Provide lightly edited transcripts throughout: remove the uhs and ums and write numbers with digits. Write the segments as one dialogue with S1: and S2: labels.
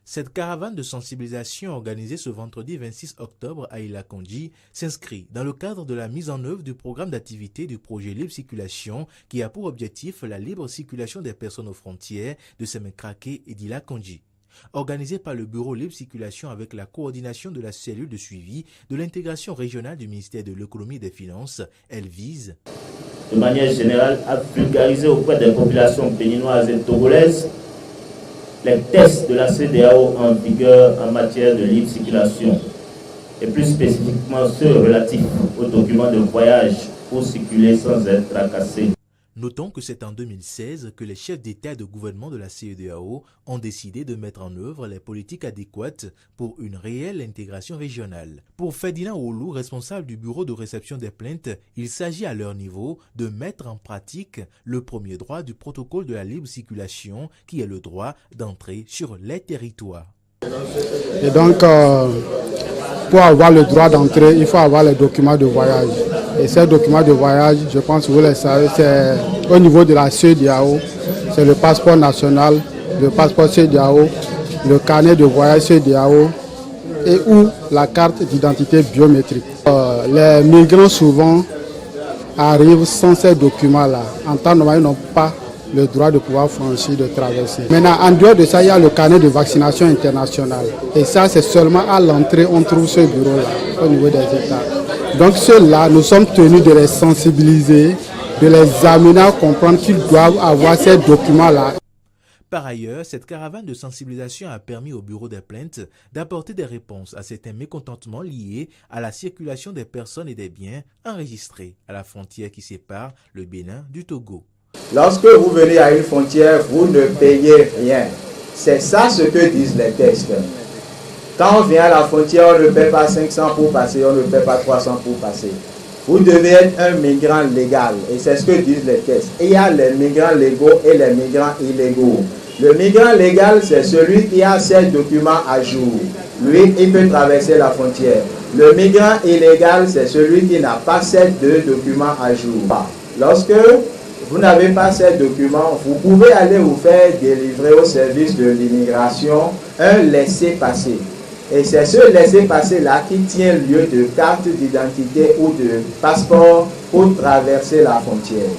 S1: Cette caravane de sensibilisation organisée ce vendredi 26 octobre à Ila-Kondji s'inscrit dans le cadre de la mise en œuvre du programme d'activité du projet Libre Circulation qui a pour objectif la libre circulation des personnes aux frontières de Semenkrake et d'Ila-Kondji. Organisée par le Bureau Libre Circulation avec la coordination de la cellule de suivi de l'intégration régionale du ministère de l'économie et des finances, elle vise
S2: de manière générale à vulgariser auprès des populations béninoises et togolaises les tests de la CEDEAO en vigueur en matière de libre circulation et plus spécifiquement ceux relatifs aux documents de voyage pour circuler sans être tracassés.
S1: Notons que c'est en 2016 que les chefs d'État et de gouvernement de la CEDEAO ont décidé de mettre en œuvre les politiques adéquates pour une réelle intégration régionale. Pour Ferdinand Oulou, responsable du bureau de réception des plaintes, il s'agit à leur niveau de mettre en pratique le premier droit du protocole de la libre circulation qui est le droit d'entrer sur les territoires.
S3: Et donc, pour avoir le droit d'entrer, il faut avoir les documents de voyage. Et ces documents de voyage, je pense que vous le savez, c'est au niveau de la CEDEAO, c'est le passeport national, le passeport CEDEAO, le carnet de voyage CEDEAO et ou la carte d'identité biométrique. Les migrants souvent arrivent sans ces documents-là. En temps normal, ils n'ont pas le droit de pouvoir franchir, de traverser. Maintenant, en dehors de ça, il y a le carnet de vaccination internationale. Et ça, c'est seulement à l'entrée, on trouve ce bureau-là, au niveau des États. Donc ceux-là, nous sommes tenus de les sensibiliser, de les amener à comprendre qu'ils doivent avoir ces documents-là.
S1: Par ailleurs, cette caravane de sensibilisation a permis au bureau des plaintes d'apporter des réponses à certains mécontentements liés à la circulation des personnes et des biens enregistrés à la frontière qui sépare le Bénin du Togo.
S4: Lorsque vous venez à une frontière, vous ne payez rien. C'est ça ce que disent les textes. Quand on vient à la frontière, on ne paie pas 500 pour passer, on ne paie pas 300 pour passer. Vous devez être un migrant légal, et c'est ce que disent les textes. Et il y a les migrants légaux et les migrants illégaux. Le migrant légal, c'est celui qui a ses documents à jour. Lui, il peut traverser la frontière. Le migrant illégal, c'est celui qui n'a pas ces deux documents à jour. Lorsque vous n'avez pas ces documents, vous pouvez aller vous faire délivrer au service de l'immigration un laissez-passer. Et c'est ce laissez-passer-là qui tient lieu de carte d'identité ou de passeport pour traverser la frontière.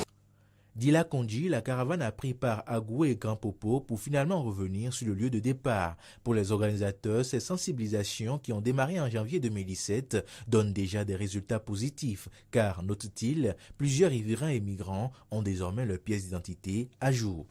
S1: D'Ila-Kondji, la caravane a pris part à Goué et Grand Popo pour finalement revenir sur le lieu de départ. Pour les organisateurs, ces sensibilisations qui ont démarré en janvier 2017 donnent déjà des résultats positifs, car, note-t-il, plusieurs riverains et migrants ont désormais leurs pièces d'identité à jour.